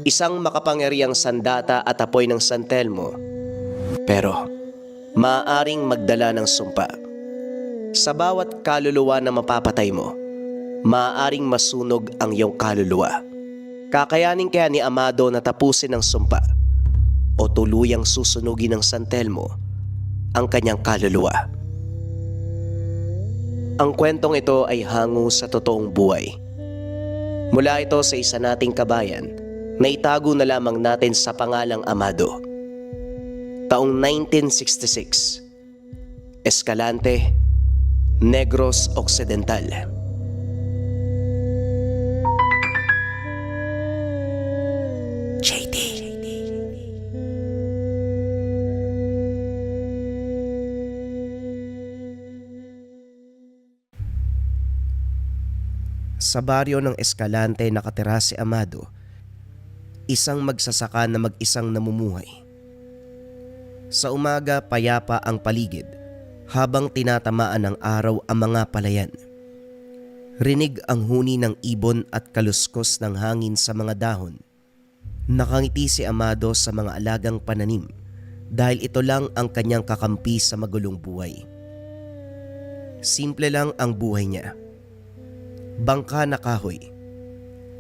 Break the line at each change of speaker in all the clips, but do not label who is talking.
isang makapangyarihang sandata at apoy ng San Telmo, pero maaaring magdala ng sumpa. Sa bawat kaluluwa na mapapatay mo, maaaring masunog ang iyong kaluluwa. Kakayanin kaya ni Amado na tapusin ng sumpa o tuluyang susunugin ng San Telmo ang kanyang kaluluwa. Ang kwentong ito ay hango sa totoong buhay. Mula ito sa isa nating kabayan na itago na lamang natin sa pangalang Amado. Taong 1966, Escalante, Negros Occidental. JD. Sa baryo ng Escalante nakatira si Amado, isang magsasaka na mag-isang namumuhay. Sa umaga payapa ang paligid habang tinatamaan ng araw ang mga palayan. Rinig ang huni ng ibon at kaluskos ng hangin sa mga dahon. Nakangiti si Amado sa mga alagang pananim dahil ito lang ang kanyang kakampi sa magulong buhay. Simple lang ang buhay niya. Bangka na kahoy,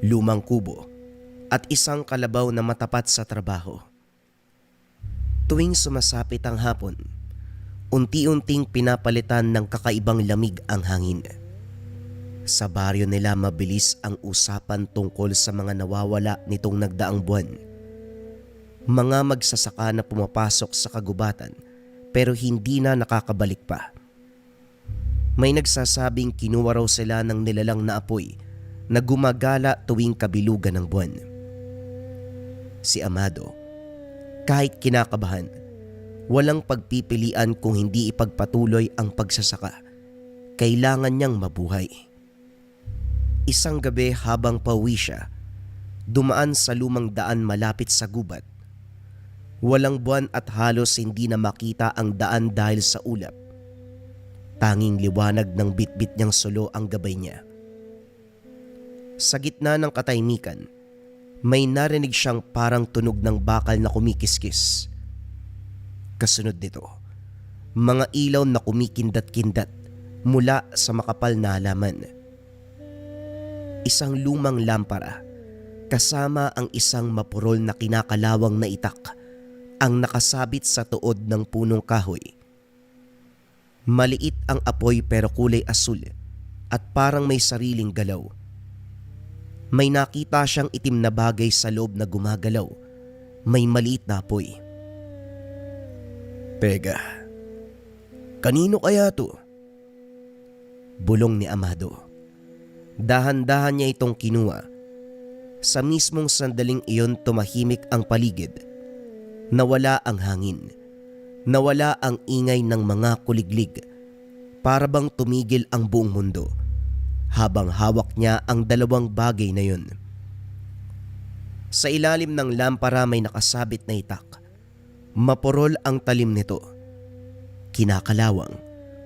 lumang kubo, at isang kalabaw na matapat sa trabaho. Tuwing sumasapit ang hapon, unti-unting pinapalitan ng kakaibang lamig ang hangin. Sa baryo nila mabilis ang usapan tungkol sa mga nawawala nitong nagdaang buwan. Mga magsasaka na pumapasok sa kagubatan pero hindi na nakakabalik pa. May nagsasabing kinuha raw sila ng nilalang na apoy na gumagala tuwing kabilugan ng buwan. Si Amado, kahit kinakabahan, walang pagpipilian kung hindi ipagpatuloy ang pagsasaka. Kailangan niyang mabuhay. Isang gabi habang pauwi siya, dumaan sa lumang daan malapit sa gubat. Walang buwan at halos hindi na makita ang daan dahil sa ulap. Tanging liwanag ng bitbit niyang sulo ang gabay niya. Sa gitna ng katahimikan, may narinig siyang parang tunog ng bakal na kumikiskis. Kasunod nito, mga ilaw na kumikindat-kindat mula sa makapal na halaman. Isang lumang lampara kasama ang isang mapurol na kinakalawang na itak ang nakasabit sa tuod ng punong kahoy. Maliit ang apoy pero kulay asul at parang may sariling galaw. May nakita siyang itim na bagay sa loob na gumagalaw. May maliit na apoy. Teka, kanino kaya to? Bulong ni Amado. Dahan-dahan niya itong kinuha. Sa mismong sandaling iyon tumahimik ang paligid. Nawala ang hangin. Nawala ang ingay ng mga kuliglig. Para bang tumigil ang buong mundo habang hawak niya ang dalawang bagay na yun. Sa ilalim ng lampara may nakasabit na itak. Mapurol ang talim nito. Kinakalawang,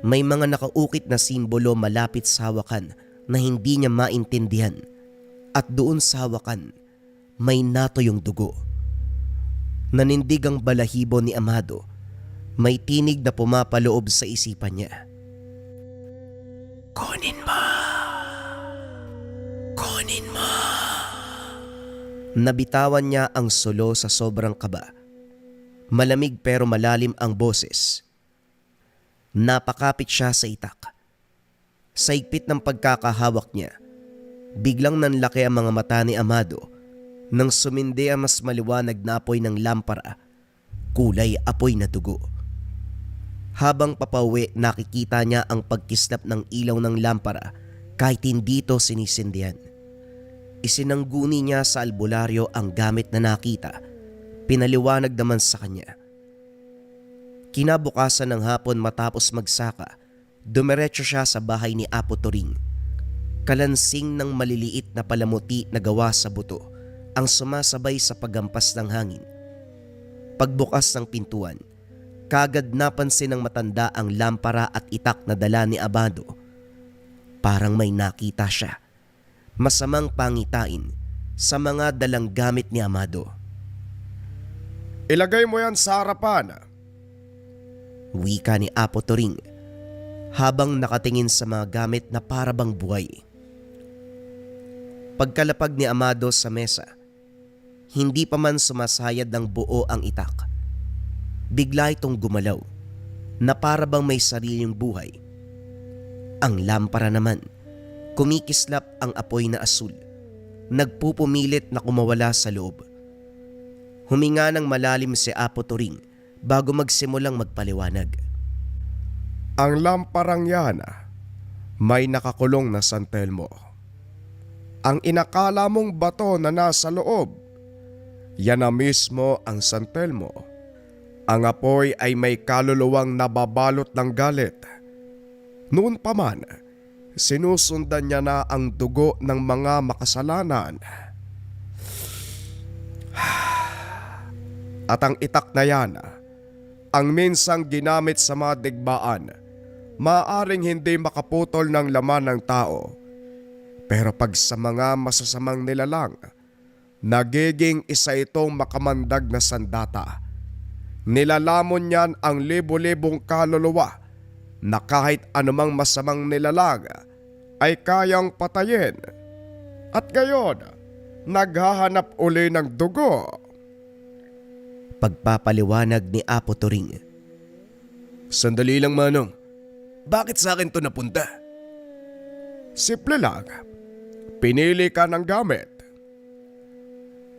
may mga nakaukit na simbolo malapit sa hawakan na hindi niya maintindihan. At doon sa hawakan, may natuyong dugo. Nanindig ang balahibo ni Amado. May tinig na pumapaloob sa isipan niya. Kunin mo! Kunin mo! Nabitawan niya ang sulo sa sobrang kaba. Malamig pero malalim ang boses. Napakapit siya sa itak. Sa higpit ng pagkakahawak niya, biglang nanlaki ang mga mata ni Amado nang sumindi ang mas maliwanag na apoy ng lampara, kulay apoy na dugo. Habang papauwi, nakikita niya ang pagkislap ng ilaw ng lampara kahit hindi ito sinisindihan. Isinangguni niya sa albularyo ang gamit na nakita. Pinaliwanag naman sa kanya. Kinabukasan ng hapon matapos magsaka, dumiretso siya sa bahay ni Apo Turing. Kalansing ng maliliit na palamuti na gawa sa buto ang sumasabay sa paghampas ng hangin. Pagbukas ng pintuan, kagad napansin ng matanda ang lampara at itak na dala ni Amado. Parang may nakita siya. Masamang pangitain, sa mga dalang gamit ni Amado.
Ilagay mo yan sa harapan.
Wika ni Apo Turing habang nakatingin sa mga gamit na parabang buhay. Pagkalapag ni Amado sa mesa, hindi pa man sumasayad ng buo ang itak. Bigla itong gumalaw na parabang may sariling buhay. Ang lampara naman, kumikislap ang apoy na asul, nagpupumilit na kumawala sa loob. Huminga ng malalim si Apo Turing bago magsimulang magpaliwanag.
Ang lamparang yan, may nakakulong na San Telmo. Ang inakala mong bato na nasa loob, yan na mismo ang San Telmo. Ang apoy ay may kaluluwang nababalot ng galit. Noon pa man, sinusundan niya na ang dugo ng mga makasalanan. At ang itak na yan, ang minsang ginamit sa mga digmaan, maaaring hindi makaputol ng laman ng tao. Pero pag sa mga masasamang nilalang, nagiging isa itong makamandag na sandata. Nilalamon niyan ang libo-libong kaluluwa na kahit anumang masamang nilalang ay kayang patayin. At gayon, naghahanap uli ng dugo.
Pagpapaliwanag ni Apo Turing.
Sandali lang, Manong. Bakit sa akin to napunta? Simple lang. Pinili ka ng gamit.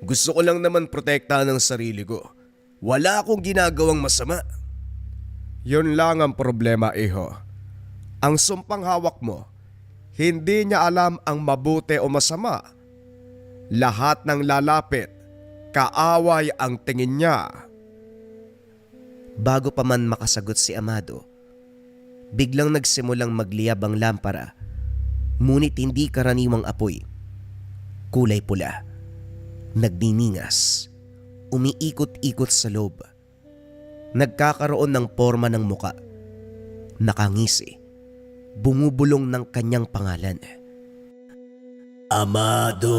Gusto ko lang naman protektahan ang sarili ko. Wala akong ginagawang masama. Yun lang ang problema, iho. Ang sumpang hawak mo, hindi niya alam ang mabuti o masama. Lahat ng lalapit, kaaway ang tingin niya.
Bago pa man makasagot si Amado, biglang nagsimulang magliyab ang lampara, ngunit hindi karaniwang apoy. Kulay pula, nagniningas, umiikot-ikot sa loob. Nagkakaroon ng porma ng muka, nakangisi, bumubulong ng kanyang pangalan.
Amado!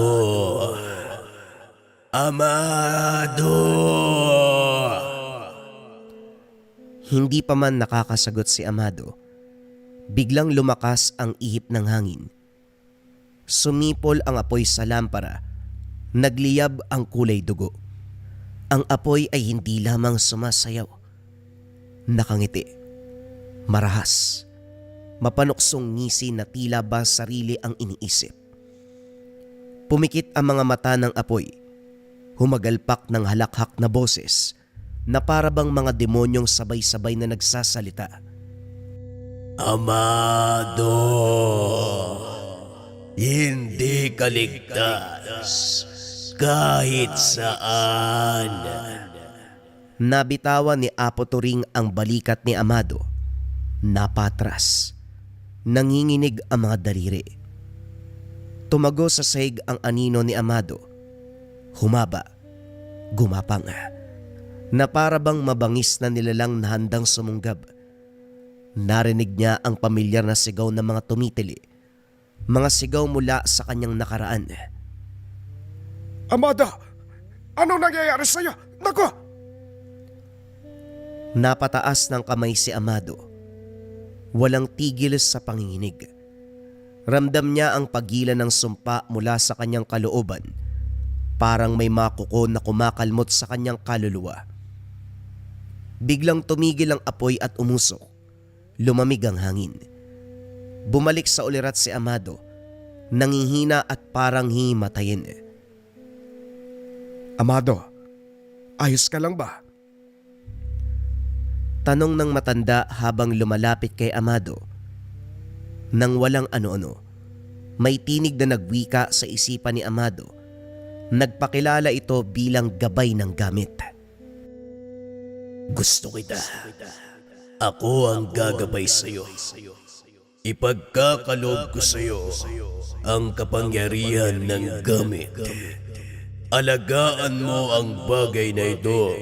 Amado!
Hindi pa man nakakasagot si Amado, biglang lumakas ang ihip ng hangin. Sumipol ang apoy sa lampara, nagliyab ang kulay dugo. Ang apoy ay hindi lamang sumasayaw. Nakangiti, marahas, mapanuksong ngisi na tila ba sarili ang iniisip. Pumikit ang mga mata ng apoy, humagalpak ng halakhak na boses na parabang mga demonyong sabay-sabay na nagsasalita.
Amado, hindi ka ligtas kahit saan.
Nabitawan ni Apo Turing ang balikat ni Amado. Napatras. Nanginginig ang mga daliri. Tumago sa sahig ang anino ni Amado. Humaba. Gumapang. Na parabang mabangis na nilalang na handang sumunggab. Narinig niya ang pamilyar na sigaw ng mga tumitili. Mga sigaw mula sa kanyang nakaraan.
Amado, anong nangyayari sa'yo? Naku!
Napataas ng kamay si Amado. Walang tigil sa panginginig. Ramdam niya ang pagilan ng sumpa mula sa kanyang kalooban. Parang may makuko na kumakalmot sa kanyang kaluluwa. Biglang tumigil ang apoy at umusok. Lumamig ang hangin. Bumalik sa ulirat si Amado, nangihina at parang himatayin.
Amado, ayos ka lang ba?
Tanong ng matanda habang lumalapit kay Amado. Nang walang ano-ano, may tinig na nagwika sa isipan ni Amado. Nagpakilala ito bilang gabay ng gamit.
Gusto kita. Ako ang gagabay sa'yo. Ipagkakaloob ko sa'yo ang kapangyarihan ng gamit. Alagaan mo ang bagay na ito.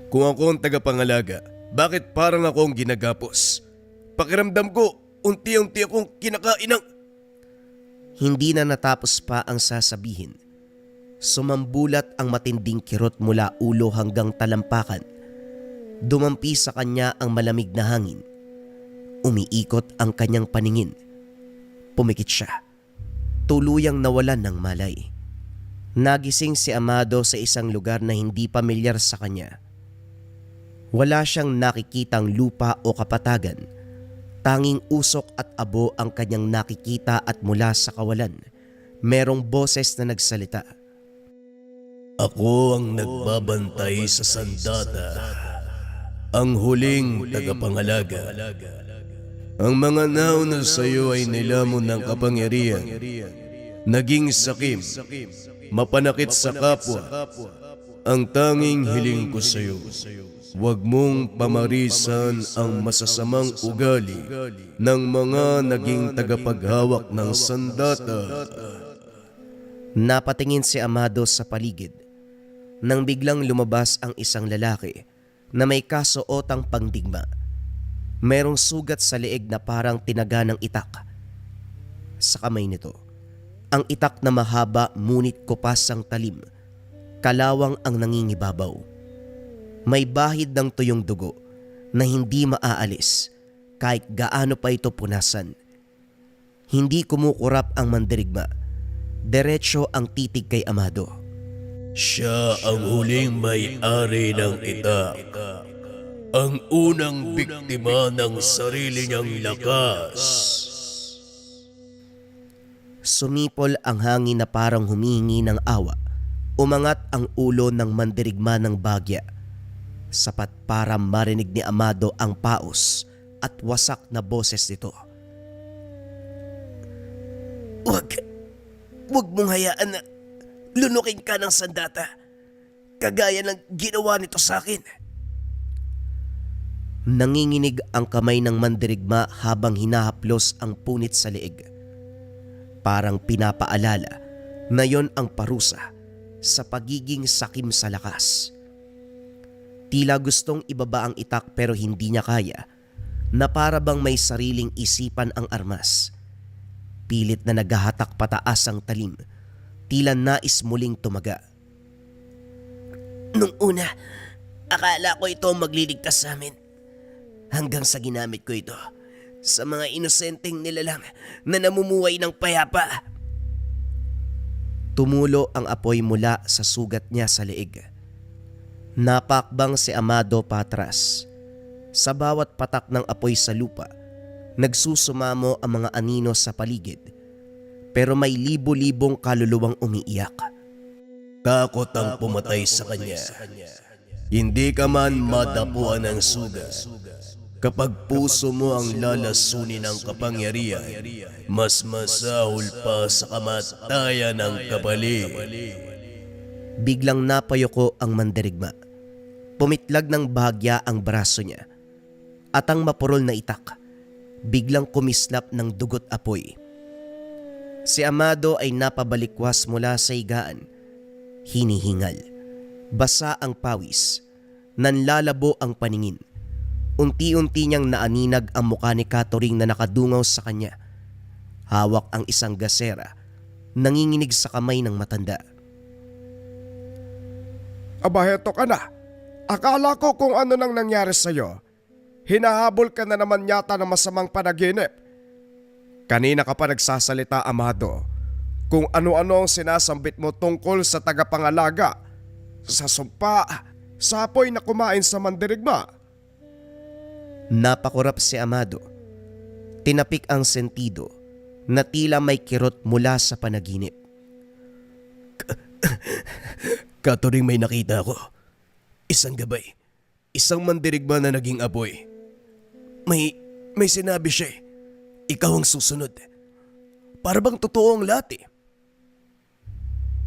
Kung ako ang tagapangalaga, bakit parang ako ang ginagapos? Pakiramdam ko, unti-unti akong kinakain ng...
Hindi na natapos pa ang sasabihin. Sumambulat ang matinding kirot mula ulo hanggang talampakan. Dumampi sa kanya ang malamig na hangin. Umiikot ang kanyang paningin. Pumikit siya. Tuluyang nawalan ng malay. Nagising si Amado sa isang lugar na hindi pamilyar sa kanya. Wala siyang nakikitang lupa o kapatagan. Tanging usok at abo ang kanyang nakikita at mula sa kawalan, merong boses na nagsalita.
Ako ang nagbabantay sa sandata, ang huling tagapangalaga. Ang mga nauna sa iyo ay nilamon ng kapangyarihan, naging sakim, mapanakit sa kapwa. Ang tanging hiling ko sa iyo, huwag mong pamarisan ang masasamang ugali ng mga naging tagapaghawak ng sandata.
Napatingin si Amado sa paligid nang biglang lumabas ang isang lalaki na may kasuotang pangdigma. Merong sugat sa leeg na parang tinaga ng itak. Sa kamay nito, ang itak na mahaba ngunit kupas ang talim, kalawang ang nangingibabaw. May bahid ng tuyong dugo na hindi maaalis kahit gaano pa ito punasan. Hindi kumukurap ang mandirigma. Diretso ang titig kay Amado.
Siya ang huling may-ari ng itak. Ang unang biktima ng sarili niyang lakas.
Sumipol ang hangin na parang humihingi ng awa. Umangat ang ulo ng mandirigma ng bagya. Sapat para marinig ni Amado ang paos at wasak na boses nito. Huwag mong hayaan na lunukin ka ng sandata, kagaya ng ginawa nito sa akin. Nanginginig ang kamay ng mandirigma habang hinahaplos ang punit sa leeg. Parang pinapaalala na yon ang parusa sa pagiging sakim sa lakas. Tila gustong ibaba ang itak pero hindi niya kaya, na para bang may sariling isipan ang armas. Pilit na naghahatak pataas ang talim, tila nais muling tumaga. Nung una, akala ko ito magliligtas sa amin. Hanggang sa ginamit ko ito sa mga inosenteng nilalang na namumuhay ng payapa. Tumulo ang apoy mula sa sugat niya sa leeg. Napakbang si Amado patras. Sa bawat patak ng apoy sa lupa, nagsusumamo ang mga anino sa paligid. Pero may libo-libong kaluluwang umiiyak.
Takot ang pumatay sa kanya. Hindi ka man madapuan ng sugat. Kapag puso mo ang lalasunin ng kapangyarihan, mas masahol pa sa kamatayan ng kapalit.
Biglang napayoko ang mandirigma. Pumitlag ng bahagya ang braso niya. At ang mapurol na itak, biglang kumislap ng dugot apoy. Si Amado ay napabalikwas mula sa higaan. Hinihingal. Basa ang pawis. Nanlalabo ang paningin. Unti-unti niyang naaninag ang mukha ni Catherine na nakadungaw sa kanya. Hawak ang isang gasera. Nanginginig sa kamay ng matanda.
Aba, heto ka na. Akala ko kung ano nang nangyari sa'yo. Hinahabol ka na naman yata ng masamang panaginip. Kanina ka pa nagsasalita, Amado, kung ano-ano ang sinasambit mo tungkol sa tagapangalaga. Sa sumpa, sa apoy na kumain sa mandirigma.
Napakurap si Amado. Tinapik ang sentido na tila may kirot mula sa panaginip.
Katuring may nakita ko. Isang gabay. Isang mandirigma na naging apoy. May sinabi siya eh. Ikaw ang susunod. Para bang totoo ang lahat eh.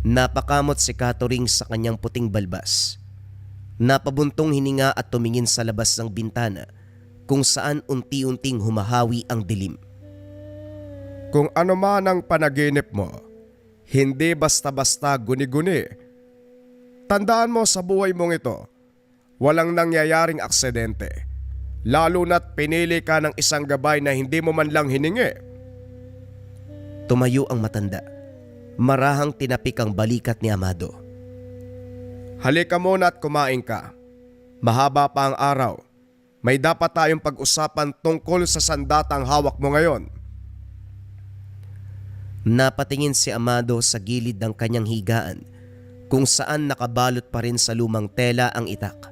Napakamot si Catherine sa kanyang puting balbas. Napabuntong hininga at tumingin sa labas ng bintana kung saan unti-unting humahawi ang dilim.
Kung ano man ang panaginip mo, hindi basta-basta guni-guni. Tandaan mo sa buhay mong ito, walang nangyayaring aksidente. Lalo na't pinili ka ng isang gabay na hindi mo man lang hiningi.
Tumayo ang matanda. Marahang tinapik ang balikat ni Amado.
Halika muna at kumain ka. Mahaba pa ang araw. May dapat tayong pag-usapan tungkol sa sandatang hawak mo ngayon.
Napatingin si Amado sa gilid ng kanyang higaan kung saan nakabalot pa rin sa lumang tela ang itak.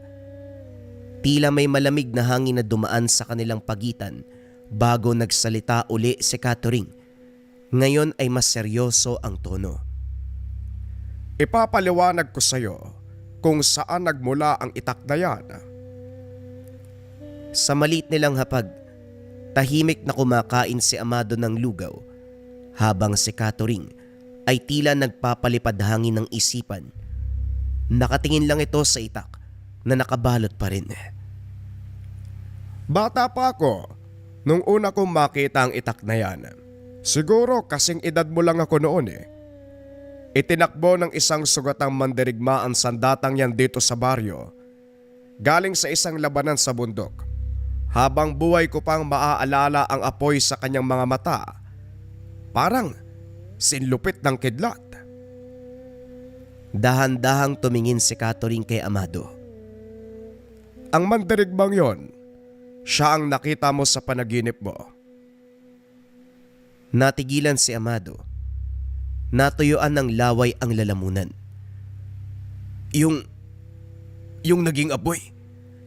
Tila may malamig na hangin na dumaan sa kanilang pagitan bago nagsalita uli si Catherine. Ngayon ay mas seryoso ang tono.
Ipapaliwanag ko sa iyo kung saan nagmula ang itak na yan.
Sa maliit nilang hapag, tahimik na kumakain si Amado ng lugaw habang si Catherine ay tila nagpapalipad hangin ng isipan. Nakatingin lang ito sa itak na nakabalot pa rin.
Bata pa ako nung una kong makita ang itak na yan. Siguro kasing edad mo lang ako noon eh. Itinakbo ng isang sugatang mandirigma ang sandatang yan dito sa baryo. Galing sa isang labanan sa bundok. Habang buhay ko pang maaalala ang apoy sa kanyang mga mata. Parang sinlupit ng kidlat.
Dahan-dahang tumingin si Catherine kay Amado.
Ang mandirigmang yon, siya ang nakita mo sa panaginip mo.
Natigilan si Amado. Natuyuan ng laway ang lalamunan.
Yung naging apoy?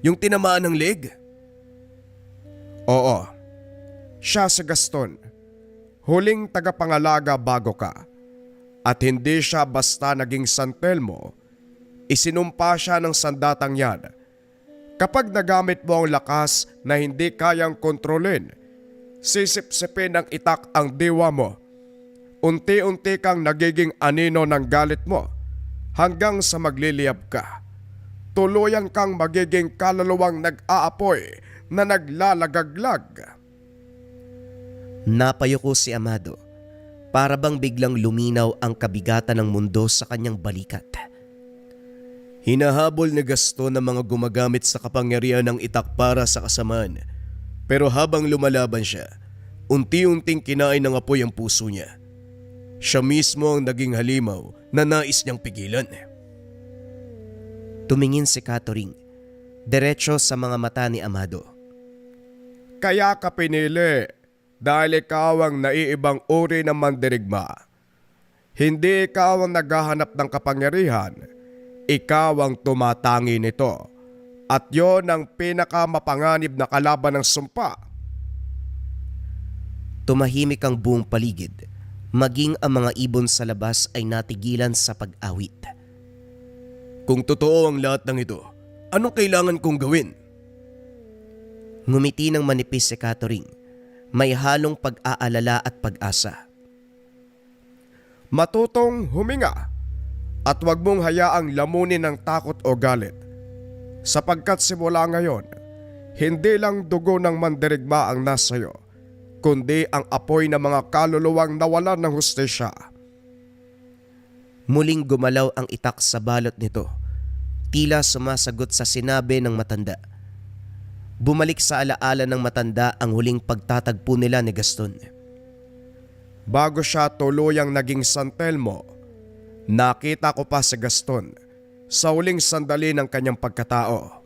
Yung tinamaan ng leg?
Oo, siya si Gaston. Huling tagapangalaga bago ka. At hindi siya basta naging San Telmo. Isinumpa siya ng sandatang yan. Kapag nagamit mo ang lakas na hindi kayang kontrolin, sisip-sipin ng itak ang diwa mo. Unti-unti kang nagiging anino ng galit mo hanggang sa magliliyab ka. Tuluyan kang magiging kaluluwang nag-aapoy na naglalagaglag.
Napayuko si Amado para bang biglang luminaw ang kabigatan ng mundo sa kanyang balikat.
Hinahabol ni Gaston ang mga gumagamit sa kapangyarihan ng itak para sa kasamaan. Pero habang lumalaban siya, unti-unting kinain ng apoy ang puso niya. Siya mismo ang naging halimaw na nais niyang pigilan.
Tumingin si Catherine, diretso sa mga mata ni Amado.
Kaya ka pinili dahil ikaw ang naiibang uri ng mandirigma. Hindi ikaw ang naghahanap ng kapangyarihan. Ikaw ang tumatangi nito. At yon ang pinakamapanganib na kalaban ng sumpa.
Tumahimik ang buong paligid. Maging ang mga ibon sa labas ay natigilan sa pag-awit.
Kung totoo ang lahat ng ito, anong kailangan kong gawin?
Ngumiti ng manipis si Catherine. May halong pag-aalala at pag-asa.
Matutong huminga at huwag mong hayaang lamunin ng takot o galit. Sapagkat simula ngayon, hindi lang dugo ng mandirigma ang nasayo, kundi ang apoy ng mga kaluluwang nawalan ng hustisya.
Muling gumalaw ang itak sa balot nito. Tila sumasagot sa sinabi ng matanda. Bumalik sa alaala ng matanda ang huling pagtatagpo nila ni Gaston.
Bago siya tuluyang naging San Telmo, nakita ko pa si Gaston sa huling sandali ng kanyang pagkatao.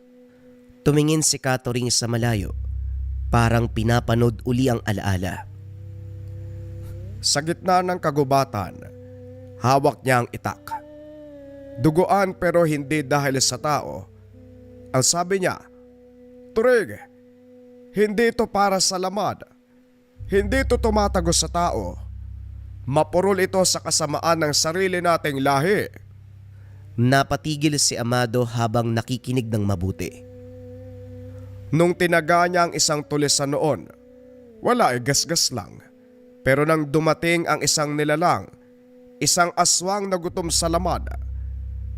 Tumingin si Catherine sa malayo. Parang pinapanood uli ang alaala.
Sa gitna ng kagubatan, hawak niya ang itak. Duguan pero hindi dahil sa tao. Ang sabi niya, "Turig, hindi ito para sa laman. Hindi ito tumatagos sa tao. Mapurol ito sa kasamaan ng sarili nating lahi."
Napatigil si Amado habang nakikinig ng mabuti.
Nung tinaga niya ang isang tulis sa noon, wala ay gasgas lang. Pero nang dumating ang isang nilalang, isang aswang na gutom sa laman,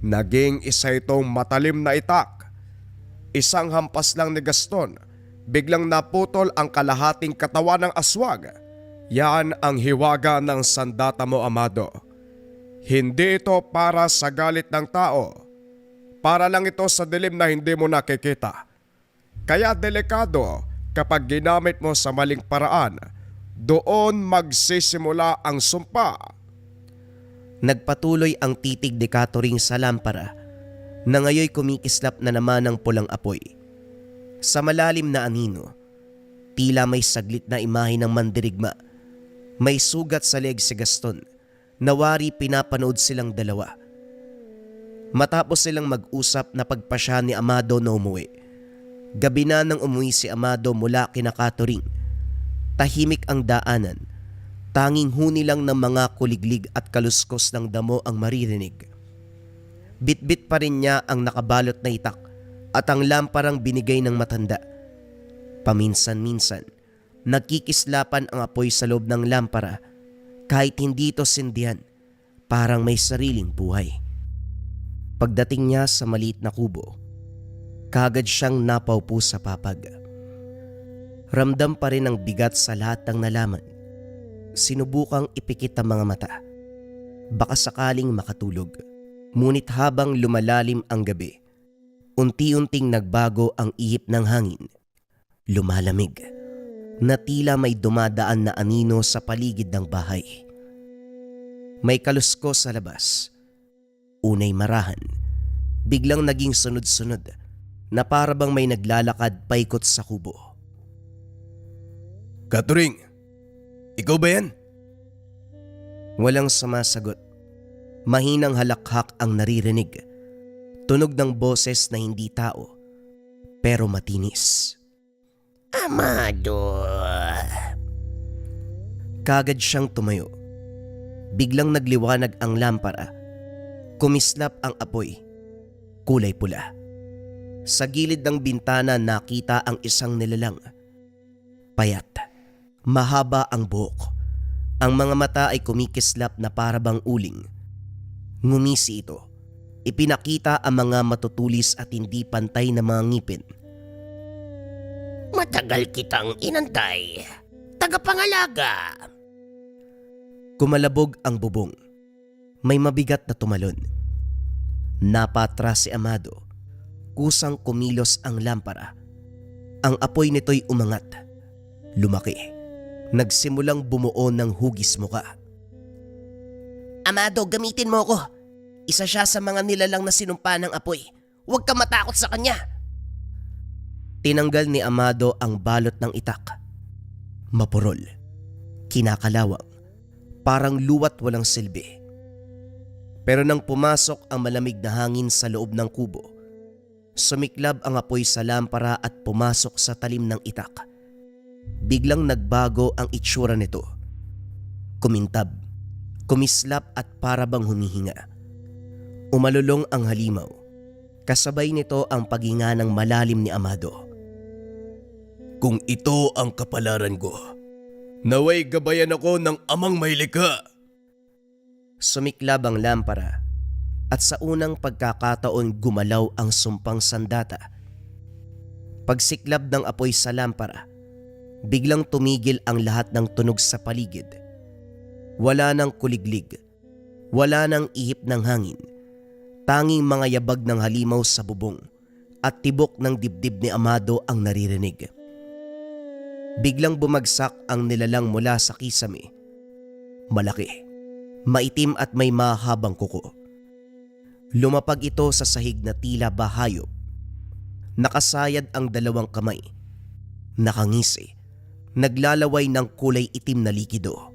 naging isa itong matalim na itak. Isang hampas lang ni Gaston, biglang naputol ang kalahating katawan ng aswang. Yan ang hiwaga ng sandata mo, Amado. Hindi ito para sa galit ng tao. Para lang ito sa dilim na hindi mo nakikita. Kaya delikado kapag ginamit mo sa maling paraan. Doon magsisimula ang sumpa.
Nagpatuloy ang titig ni Catherine sa lampara na ngayoy kumikislap na naman ng pulang apoy. Sa malalim na anino, tila may saglit na imahe ng mandirigma. May sugat sa leg si Gaston. Nawari pinapanood silang dalawa. Matapos silang mag-usap na pagpasya ni Amado na umuwi. Gabi na nang umuwi si Amado mula kina Catherine. Tahimik ang daanan. Tanging huni lang ng mga kuliglig at kaluskos ng damo ang maririnig. Bitbit pa rin niya ang nakabalot na itak at ang lamparang binigay ng matanda. Paminsan-minsan, nagkikislapan ang apoy sa loob ng lampara kahit hindi ito sindihan, parang may sariling buhay. Pagdating niya sa maliit na kubo, kaagad siyang napaupo sa papag. Ramdam pa rin ang bigat sa lahat ng nalaman. Sinubukang ipikit ang mga mata. Baka sakaling makatulog. Ngunit habang lumalalim ang gabi, unti-unting nagbago ang ihip ng hangin. Lumalamig, na tila may dumadaan na anino sa paligid ng bahay. May kaluskos sa labas. Unay marahan, biglang naging sunod-sunod na para bang may naglalakad paikot sa kubo.
Catherine, ikaw ba yan?
Walang sumasagot. Mahinang halakhak ang naririnig. Tunog ng boses na hindi tao, pero matinis. Amado. Kagad siyang tumayo. Biglang nagliwanag ang lampara. Kumislap ang apoy. Kulay pula. Sa gilid ng bintana nakita ang isang nilalang. Payat. Mahaba ang buhok. Ang mga mata ay kumikislap na parabang uling. Ngumisi ito. Ipinakita ang mga matutulis at hindi pantay na mga ngipin.
Matagal kitang inantay. Tagapangalaga.
Kumalabog ang bubong. May mabigat na tumalon. Napatras si Amado. Kusang kumilos ang lampara. Ang apoy nito'y umangat. Lumaki. Nagsimulang bumuo ng hugis muka.
Amado, gamitin mo ko. Isa siya sa mga nilalang na sinumpa ng apoy. Huwag ka matakot sa kanya.
Tinanggal ni Amado ang balot ng itak. Mapurol. Kinakalawang. Parang luwat walang silbi. Pero nang pumasok ang malamig na hangin sa loob ng kubo, sumiklab ang apoy sa lampara at pumasok sa talim ng itak. Biglang nagbago ang itsura nito. Kumintab, kumislap at parabang humihinga. Umalulong ang halimaw. Kasabay nito ang paghinga ng malalim ni Amado.
Kung ito ang kapalaran ko, naway gabayan ako ng amang may likha.
Sumiklab ang lampara at sa unang pagkakataon gumalaw ang sumpang sandata. Pagsiklab ng apoy sa lampara, biglang tumigil ang lahat ng tunog sa paligid. Wala nang kuliglig, wala nang ihip ng hangin, tanging mga yabag ng halimaw sa bubong at tibok ng dibdib ni Amado ang naririnig. Biglang bumagsak ang nilalang mula sa kisame. Malaki, maitim at may mahabang kuko. Lumapag ito sa sahig na tila bahayop. Nakasayad ang dalawang kamay. Nakangisi. Naglalaway ng kulay itim na likido.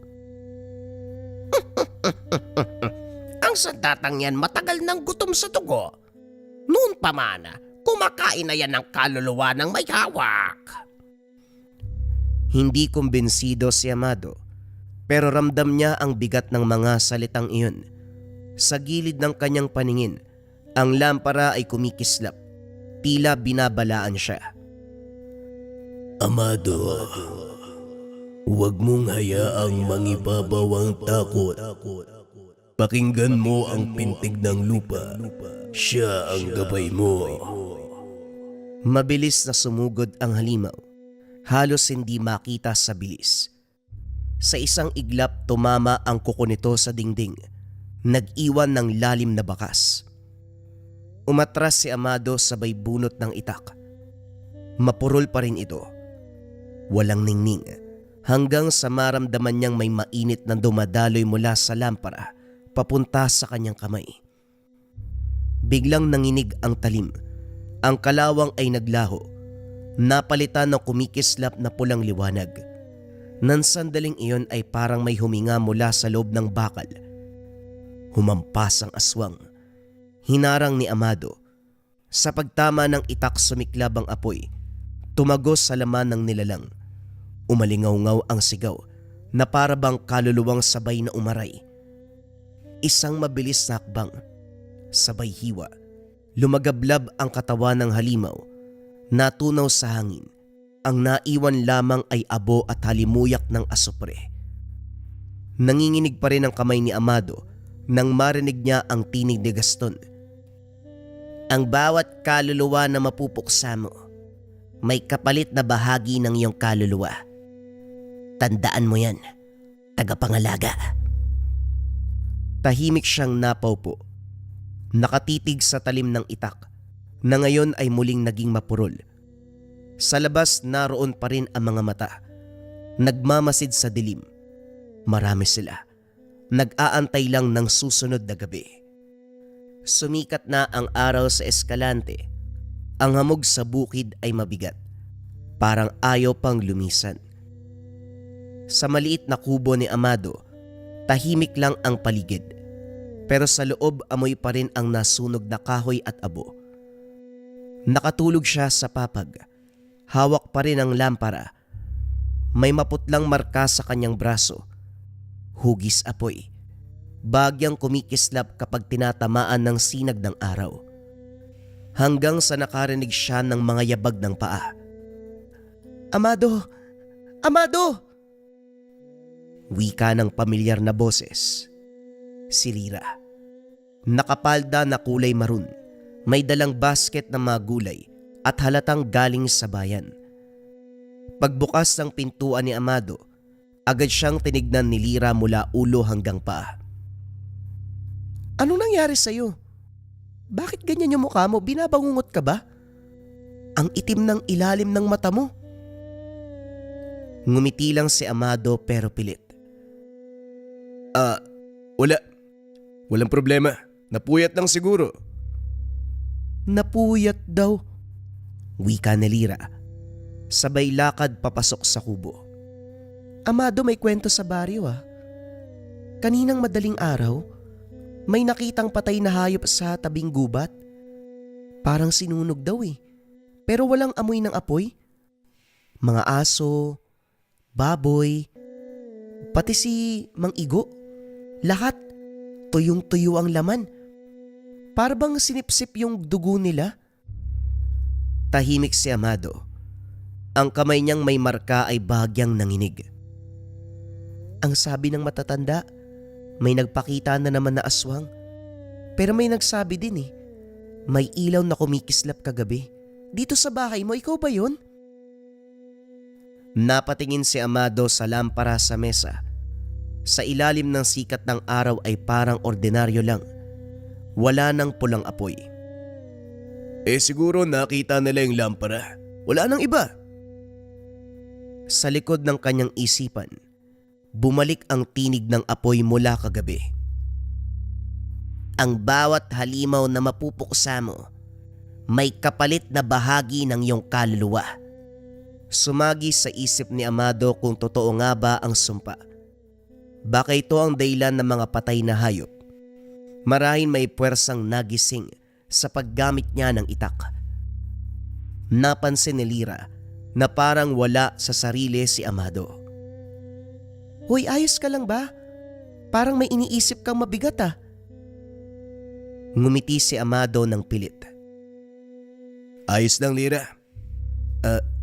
Ang sandatang yan matagal nang gutom sa dugo. Noon pa man, kumakain na yan ng kaluluwa ng may hawak.
Hindi kumbensido si Amado, pero ramdam niya ang bigat ng mga salitang iyon. Sa gilid ng kanyang paningin, ang lampara ay kumikislap. Tila binabalaan siya.
Amado, huwag mong hayaang mangibabaw ang takot. Pakinggan mo ang pintig ng lupa. Siya ang gabay mo.
Mabilis na sumugod ang halimaw. Halos hindi makita sa bilis. Sa isang iglap tumama ang kuko nito sa dingding. Nag-iwan ng lalim na bakas. Umatras si Amado sabay bunot ng itak. Mapurol pa rin ito. Walang ningning. hanggang sa maramdaman niyang may mainit na dumadaloy mula sa lampara papunta sa kanyang kamay. Biglang nanginig ang talim. Ang kalawang ay naglaho. Napalitan ng kumikislap na pulang liwanag. Nang sandaling iyon ay parang may huminga mula sa loob ng bakal. Humampas ang aswang. Hinarang ni Amado. Sa pagtama ng itak sumiklab ang apoy. Tumagos sa laman ng nilalang. Umalingaw-ngaw ang sigaw na para bang kaluluwang sabay na umaray. Isang mabilis na hakbang, sabay hiwa. Lumagablab ang katawan ng halimaw. Natunaw sa hangin. Ang naiwan lamang ay abo at halimuyak ng asupre. Nanginginig pa rin ang kamay ni Amado nang marinig niya ang tinig ni Gaston. Ang bawat kaluluwa na mapupuksa mo, may kapalit na bahagi ng iyong kaluluwa. Tandaan mo yan, tagapangalaga. Tahimik siyang napaupo. Nakatitig sa talim ng itak na ngayon ay muling naging mapurol. Sa labas naroon pa rin ang mga mata. Nagmamasid sa dilim. Marami sila. Nag-aantay lang ng susunod na gabi. Sumikat na ang araw sa Escalante. Ang hamog sa bukid ay mabigat. Parang ayaw pang lumisan. Sa maliit na kubo ni Amado, tahimik lang ang paligid. Pero sa loob amoy pa rin ang nasunog na kahoy at abo. Nakatulog siya sa papag. Hawak pa rin ang lampara. May maputlang marka sa kanyang braso. Hugis apoy. Bagyang kumikislap kapag tinatamaan ng sinag ng araw. Hanggang sa nakarinig siya ng mga yabag ng paa. Amado! Amado! Wika ng pamilyar na boses. Si Lira. Nakapalda na kulay maroon. May dalang basket ng mga gulay at halatang galing sa bayan. Pagbukas ng pintuan ni Amado, agad siyang tinignan ni Lira mula ulo hanggang paa. Anong nangyari sa'yo? Bakit ganyan yung mukha mo? Binabangungot ka ba? Ang itim ng ilalim ng mata mo. Ngumiti lang si Amado pero pilit.
Walang problema. Napuyat lang siguro.
Napuyat daw. Wika ni Lira. Sabay lakad papasok sa kubo. Amado, may kwento sa baryo ah. Kaninang madaling araw, may nakitang patay na hayop sa tabing gubat. Parang sinunog daw eh. Pero walang amoy ng apoy. Mga aso, baboy, pati si Mang Igo. Lahat, tuyong-tuyo ang laman. Para bang sinipsip yung dugo nila. Tahimik si Amado. Ang kamay niyang may marka ay bahagyang nanginig. Ang sabi ng matatanda, may nagpakita na naman na aswang. Pero may nagsabi din may ilaw na kumikislap kagabi. Dito sa bahay mo, ikaw ba yun? Napatingin si Amado sa lampara sa mesa. Sa ilalim ng sikat ng araw ay parang ordinaryo lang. Wala nang pulang apoy.
Siguro nakita nila yung lampara. Wala nang iba.
Sa likod ng kanyang isipan, bumalik ang tinig ng apoy mula kagabi. Ang bawat halimaw na mapupuksa mo, may kapalit na bahagi ng iyong kaluluwa. Sumagi sa isip ni Amado kung totoo nga ba ang sumpa. Baka ito ang dahilan ng mga patay na hayop. Marahil may puwersang nagising sa paggamit niya ng itak. Napansin ni Lira na parang wala sa sarili si Amado. Hoy, ayos ka lang ba? Parang may iniisip kang mabigat ah. Ngumiti si Amado ng pilit.
Ayos lang, Lira.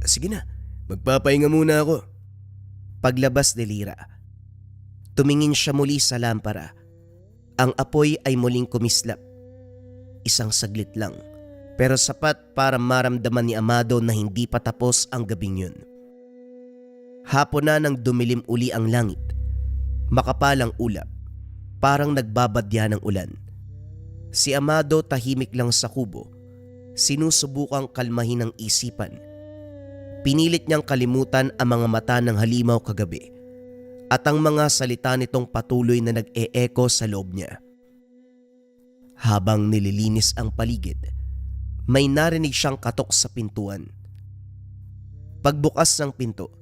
Sige na. Magpapahinga muna ako.
Paglabas ni Lira, tumingin siya muli sa lampara. Ang apoy ay muling kumislap. Isang saglit lang, pero sapat para maramdaman ni Amado na hindi pa tapos ang gabing yun. Hapon na nang dumilim uli ang langit. Makapalang ulap, parang nagbabadya ng ulan. Si Amado tahimik lang sa kubo, sinusubukang kalmahin ang isipan. Pinilit niyang kalimutan ang mga mata ng halimaw kagabi at ang mga salita nitong patuloy na nag-e-echo sa loob niya. Habang nililinis ang paligid, may narinig siyang katok sa pintuan. Pagbukas ng pinto,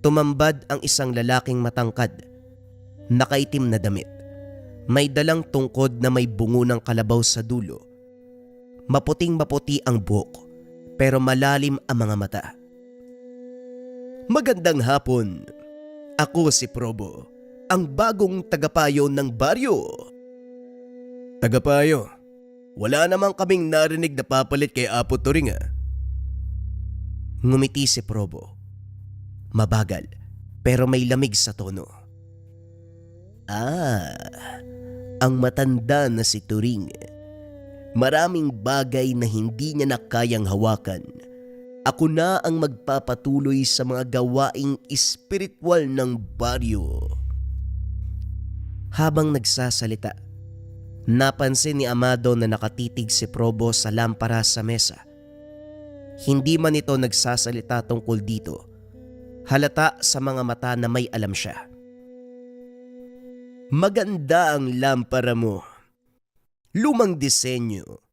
tumambad ang isang lalaking matangkad, nakaitim na damit. May dalang tungkod na may bungo ng kalabaw sa dulo. Maputing-maputi ang buhok, pero malalim ang mga mata. "Magandang hapon. Ako si Probo, ang bagong tagapayo ng baryo."
Tagapayo, wala namang kaming narinig na papalit kay Apo Turing ah.
Ngumiti si Probo. Mabagal, pero may lamig sa tono. Ang matanda na si Turing. Maraming bagay na hindi niya na kayang hawakan. Ako na ang magpapatuloy sa mga gawaing espiritual ng baryo. Habang nagsasalita, napansin ni Amado na nakatitig si Probo sa lampara sa mesa. Hindi man ito nagsasalita tungkol dito. Halata sa mga mata na may alam siya. "Maganda ang lampara mo. Lumang disenyo.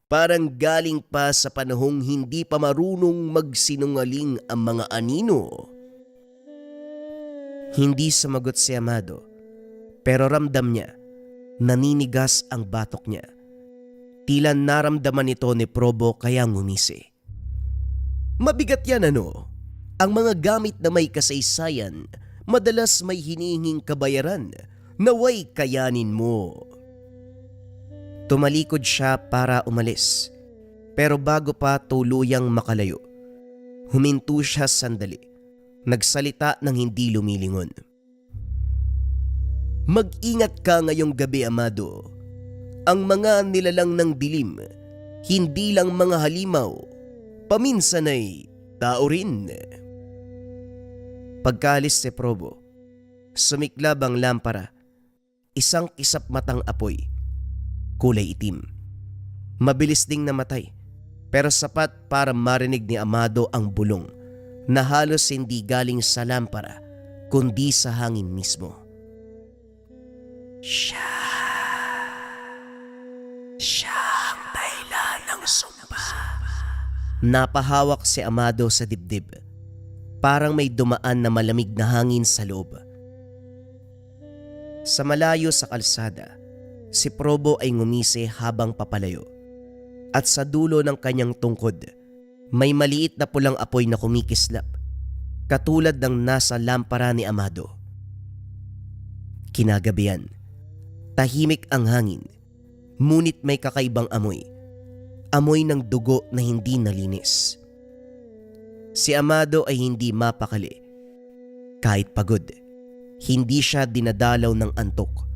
Parang galing pa sa panahong hindi pa marunong magsinungaling ang mga anino." Hindi sumagot si Amado, pero ramdam niya, naninigas ang batok niya. Tila naramdaman ito ni Probo kaya ngumisi. "Mabigat yan ano? Ang mga gamit na may kasaysayan, madalas may hinihinging kabayaran. Naway kayanin mo." Tumalikod siya para umalis, pero bago pa tuluyang makalayo, huminto siya sandali, nagsalita ng hindi lumilingon. "Mag-ingat ka ngayong gabi, Amado. Ang mga nilalang ng dilim, hindi lang mga halimaw, paminsan ay tao rin." Pagkaalis si Probo, sumiklab ang lampara, isang kisap matang apoy, kulay itim. Mabilis ding namatay, pero sapat para marinig ni Amado ang bulong na halos hindi galing sa lampara kundi sa hangin mismo. Siya ang dahilan ng sumpa. Napahawak si Amado sa dibdib. Parang may dumaan na malamig na hangin sa loob. Sa malayo sa kalsada, si Probo ay ngumisi habang papalayo. At sa dulo ng kanyang tungkod, may maliit na pulang apoy na kumikislap, katulad ng nasa lampara ni Amado. Kinagabihan, tahimik ang hangin, ngunit may kakaibang amoy. Amoy ng dugo na hindi nalinis. Si Amado ay hindi mapakali. Kahit pagod, hindi siya dinadalaw ng antok.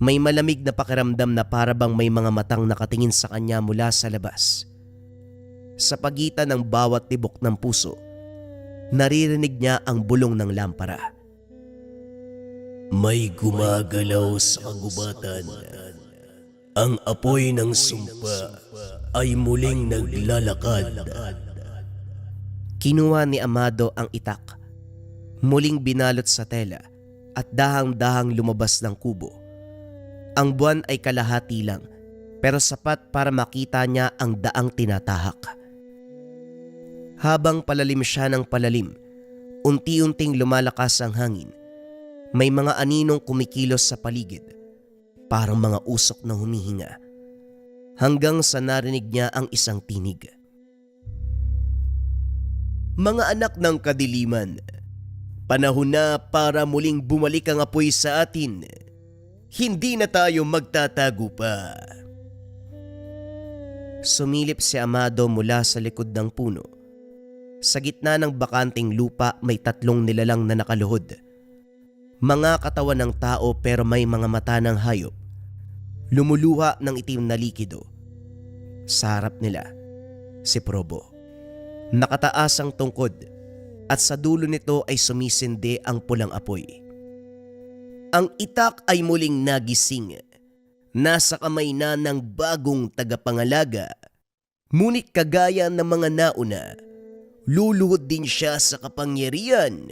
May malamig na pakiramdam na para bang may mga matang nakatingin sa kanya mula sa labas. Sa pagitan ng bawat tibok ng puso, naririnig niya ang bulong ng lampara.
May gumagalaw sa kagubatan. Ang apoy ng sumpa ay muling naglalakad.
Kinuha ni Amado ang itak, muling binalot sa tela at dahang-dahang lumabas ng kubo. Ang buwan ay kalahati lang, pero sapat para makita niya ang daang tinatahak. Habang palalim siya ng palalim, unti-unting lumalakas ang hangin. May mga aninong kumikilos sa paligid, parang mga usok na humihinga, hanggang sa narinig niya ang isang tinig. "Mga anak ng kadiliman, panahon na para muling bumalik ang apoy sa atin. Hindi na tayo magtatago pa." Sumilip si Amado mula sa likod ng puno. Sa gitna ng bakanting lupa may 3 nilalang na nakaluhod. Mga katawan ng tao pero may mga mata ng hayop. Lumuluha ng itim na likido. Sa harap nila, si Probo. Nakataas ang tungkod at sa dulo nito ay sumisindi ang pulang apoy. Ang itak ay muling nagising. Nasa kamay na ng bagong tagapangalaga. Ngunit kagaya ng mga nauna, luluhod din siya sa kapangyarihan.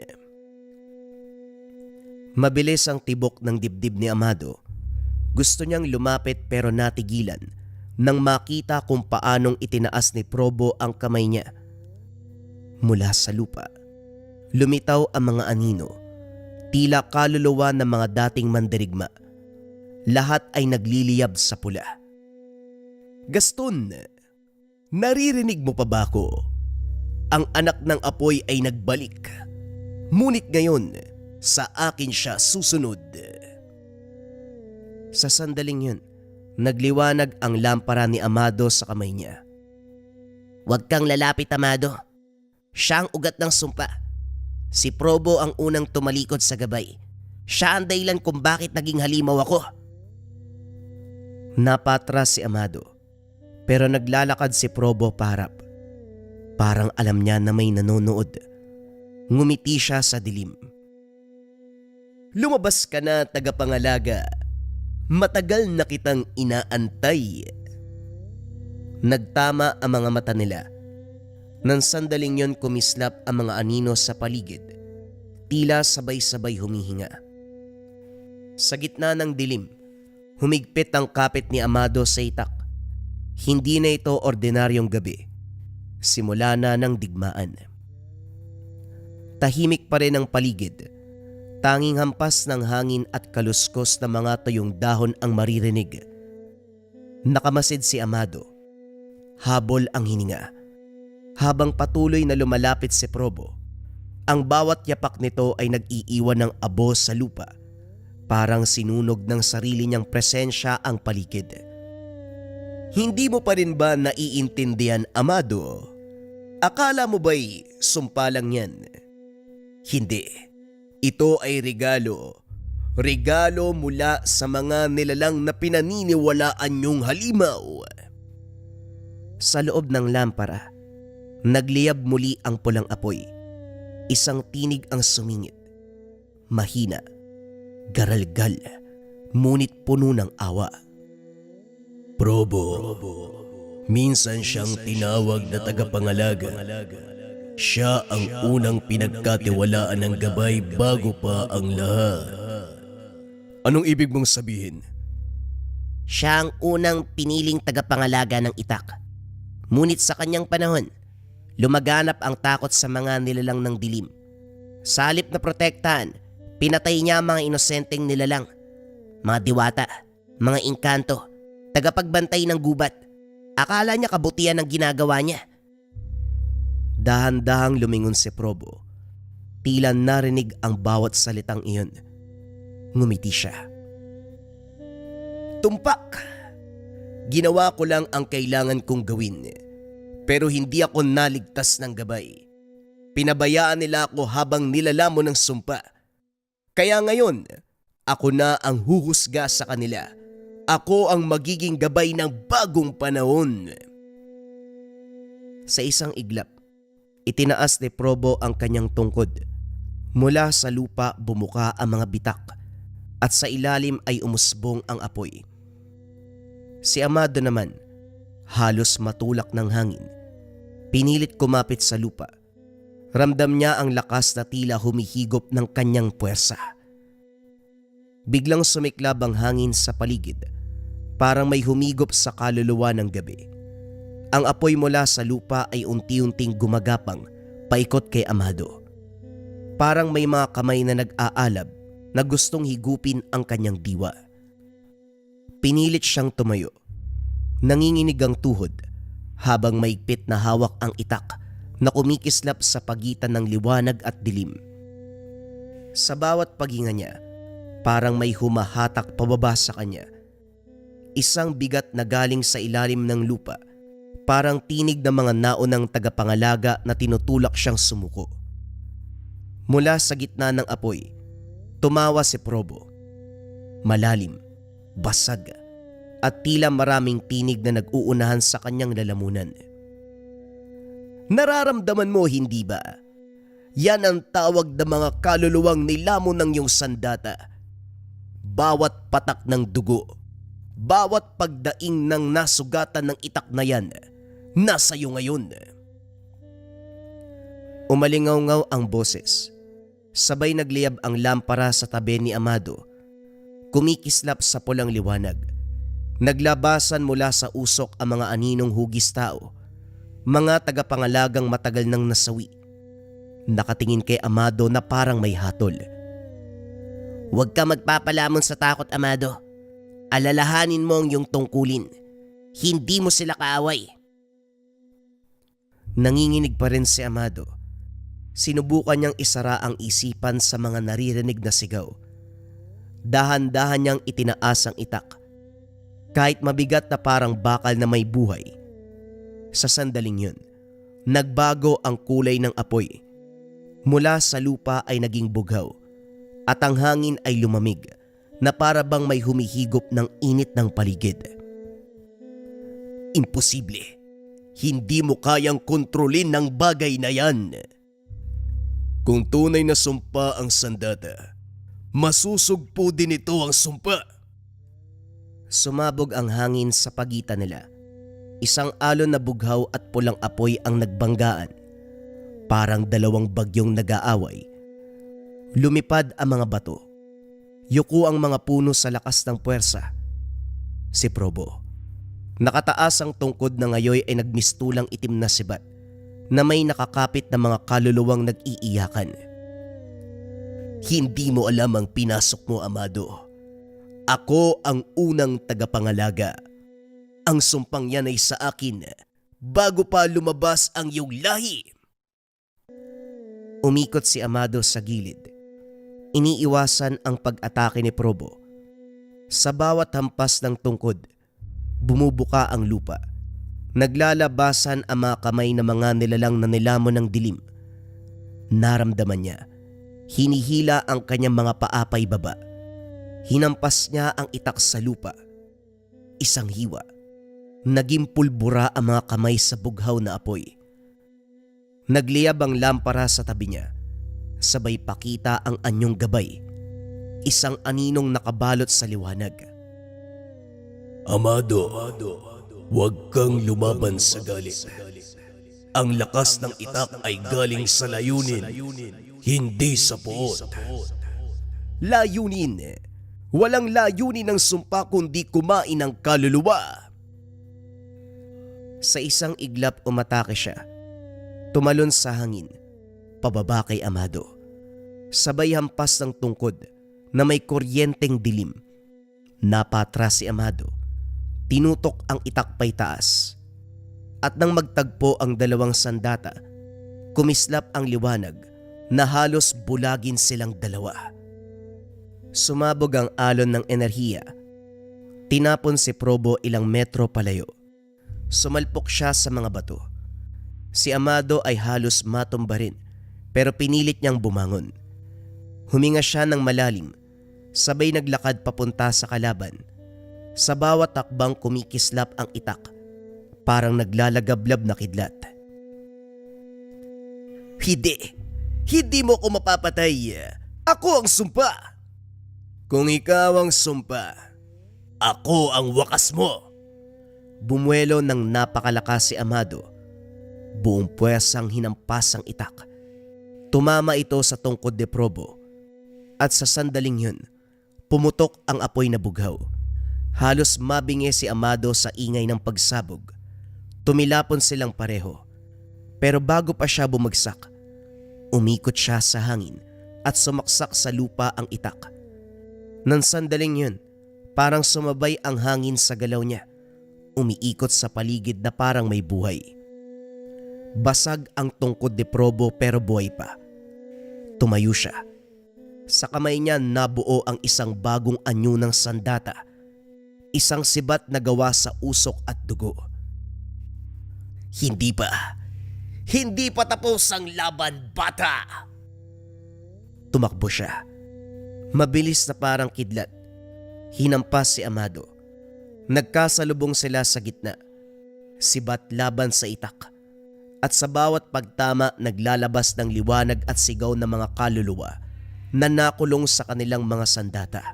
Mabilis ang tibok ng dibdib ni Amado. Gusto niyang lumapit pero natigilan nang makita kung paanong itinaas ni Probo ang kamay niya. Mula sa lupa, lumitaw ang mga anino, tila kaluluwa ng mga dating mandirigma. Lahat ay nagliliyab sa pula. Gaston, naririnig mo pa ba ako? Ang anak ng apoy ay nagbalik. Ngunit ngayon, sa akin siya susunod. Sa sandaling yun, nagliwanag ang lampara ni Amado sa kamay niya. Huwag kang lalapit, Amado. Siya ang ugat ng sumpa. Si Probo ang unang tumalikod sa gabay. Siya ang dahilan kung bakit naging halimaw ako. Napatras si Amado, pero naglalakad si Probo paharap. Parang alam niya na may nanonood. Ngumiti siya sa dilim. Lumabas ka na, tagapangalaga. Matagal na kitang inaantay. Nagtama ang mga mata nila. Nang sandaling yon kumislap ang mga anino sa paligid. Tila sabay-sabay humihinga. Sa gitna ng dilim, humigpit ang kapit ni Amado sa itak. Hindi na ito ordinaryong gabi. Simula na ng digmaan. Tahimik pa rin ang paligid. Tanging hampas ng hangin at kaluskos na mga tuyong dahon ang maririnig. Nakamasid si Amado. Habol ang hininga. Habang patuloy na lumalapit si Probo, ang bawat yapak nito ay nag-iiwan ng abo sa lupa. Parang sinunog ng sarili niyang presensya ang paligid. Hindi mo pa rin ba naiintindihan, Amado? Akala mo ba'y sumpa lang yan? Hindi. Ito ay regalo. Regalo mula sa mga nilalang na pinaniniwalaan niyong halimaw. Sa loob ng lampara, nagliyab muli ang pulang apoy. Isang tinig ang sumingit. Mahina, garalgal, ngunit puno ng awa.
Probo, minsan siyang tinawag na tagapangalaga. Siya ang unang pinagkatiwalaan ng gabay bago pa ang lahat. Anong ibig mong sabihin?
Siya ang unang piniling tagapangalaga ng itak. Ngunit sa kanyang panahon, lumaganap ang takot sa mga nilalang ng dilim. Sa halip na protektahan, pinatay niya ang mga inosenteng nilalang. Mga diwata, mga engkanto, tagapagbantay ng gubat. Akala niya kabutihan ang ginagawa niya. Dahan-dahang lumingon si Probo. Tila narinig ang bawat salitang iyon. Ngumiti siya. Tumpak! Ginawa ko lang ang kailangan kong gawin. Pero hindi ako naligtas ng gabay. Pinabayaan nila ako habang nilalamon ng sumpa. Kaya ngayon, ako na ang huhusga sa kanila. Ako ang magiging gabay ng bagong panahon. Sa isang iglap, itinaas ni Probo ang kanyang tungkod. Mula sa lupa bumuka ang mga bitak at sa ilalim ay umusbong ang apoy. Si Amado naman, halos matulak ng hangin, pinilit kumapit sa lupa. Ramdam niya ang lakas na tila humihigop ng kanyang puwersa. Biglang sumiklab ang hangin sa paligid, parang may humigop sa kaluluwa ng gabi. Ang apoy mula sa lupa ay unti-unting gumagapang paikot kay Amado. Parang may mga kamay na nag-aalab na gustong higupin ang kanyang diwa. Pinilit siyang tumayo. Nanginginig ang tuhod habang maigpit na hawak ang itak na kumikislap sa pagitan ng liwanag at dilim. Sa bawat paghinga niya, parang may humahatak pababa sa kanya. Isang bigat na galing sa ilalim ng lupa. Parang tinig ng mga naunang tagapangalaga na tinutulak siyang sumuko. Mula sa gitna ng apoy, tumawa si Probo. Malalim, basag, at tila maraming tinig na nag-uunahan sa kanyang lalamunan. Nararamdaman mo, hindi ba? Yan ang tawag ng mga kaluluwang nilamon ng iyong sandata. Bawat patak ng dugo, bawat pagdaing ng nasugatan ng itak na yan, nasa iyo ngayon. Umalingaw-ngaw ang boses. Sabay nagliyab ang lampara sa tabi ni Amado. Kumikislap sa pulang liwanag. Naglabasan mula sa usok ang mga aninong hugis tao. Mga tagapangalagang matagal nang nasawi. Nakatingin kay Amado na parang may hatol. "Huwag ka magpapalamon sa takot, Amado. Alalahanin mo ang iyong tungkulin. Hindi mo sila kaaway." Nanginginig pa rin si Amado. Sinubukan niyang isara ang isipan sa mga naririnig na sigaw. Dahan-dahan niyang itinaas ang itak. Kahit mabigat na parang bakal na may buhay. Sa sandaling yun, nagbago ang kulay ng apoy. Mula sa lupa ay naging bughaw at ang hangin ay lumamig na para bang may humihigop ng init ng paligid. "Imposible. Hindi mo kayang kontrolin ng bagay na yan."
Kung tunay na sumpa ang sandata, masusugpo din ito ang sumpa.
Sumabog ang hangin sa pagitan nila. Isang alon na bughaw at pulang apoy ang nagbanggaan. Parang dalawang bagyong nag-aaway. Lumipad ang mga bato. Yuko ang mga puno sa lakas ng puwersa. Si Probo. Nakataas ang tungkod na ngayoy ay nagmistulang itim na sibat na may nakakapit na mga kaluluwang nag-iiyakan.
Hindi mo alam ang pinasok mo, Amado. Ako ang unang tagapangalaga. Ang sumpang yan ay sa akin bago pa lumabas ang iyong lahi.
Umikot si Amado sa gilid. Iniiwasan ang pag-atake ni Probo. Sa bawat hampas ng tungkod, bumubuka ang lupa. Naglalabasan ang mga kamay na mga nilalang na nilamon ng dilim. Naramdaman niya. Hinihila ang kanyang mga paapay baba. Hinampas niya ang itak sa lupa. Isang hiwa. Naging pulbura ang mga kamay sa bughaw na apoy. Nagliyab ang lampara sa tabi niya. Sabay pakita ang anyong gabay. Isang aninong nakabalot sa liwanag.
Amado, huwag kang lumaban sa galit. Ang lakas ng itak ay galing sa layunin, hindi sa puot.
Layunin. Walang layunin ng sumpa kundi kumain ng kaluluwa. Sa isang iglap umatake siya. Tumalon sa hangin, pababa kay Amado. Sabay hampas ng tungkod na may kuryenteng dilim. Napatras si Amado. Tinutok ang itak pay taas. At nang magtagpo ang dalawang sandata, kumislap ang liwanag na halos bulagin silang dalawa. Sumabog ang alon ng enerhiya. Tinapon si Probo ilang metro palayo. Sumalpok siya sa mga bato. Si Amado ay halos matumba rin pero pinilit niyang bumangon. Huminga siya ng malalim, sabay naglakad papunta sa kalaban. Sa bawat takbang kumikislap ang itak, parang naglalagablab na kidlat. Hindi mo ko mapapatay. Ako ang sumpa.
Kung ikaw ang sumpa, ako ang wakas mo.
Bumuelo ng napakalakas si Amado. Buong puwersang hinampas ang itak. Tumama ito sa tungkod ni Probo. At sa sandaling yun, pumutok ang apoy na bughaw. Halos mabingi si Amado sa ingay ng pagsabog. Tumilapon silang pareho. Pero bago pa siya bumagsak, umikot siya sa hangin at sumaksak sa lupa ang itak. Nang sandaling yun, parang sumabay ang hangin sa galaw niya. Umiikot sa paligid na parang may buhay. Basag ang tungkod ni Probo pero buhay pa. Tumayo siya. Sa kamay niya nabuo ang isang bagong anyo ng sandata. Isang sibat na gawa sa usok at dugo. Hindi pa tapos ang laban, bata! Tumakbo siya. Mabilis na parang kidlat. Hinampas si Amado. Nagkasalubong sila sa gitna. Sibat laban sa itak. At sa bawat pagtama naglalabas ng liwanag at sigaw ng mga kaluluwa na nakulong sa kanilang mga sandata.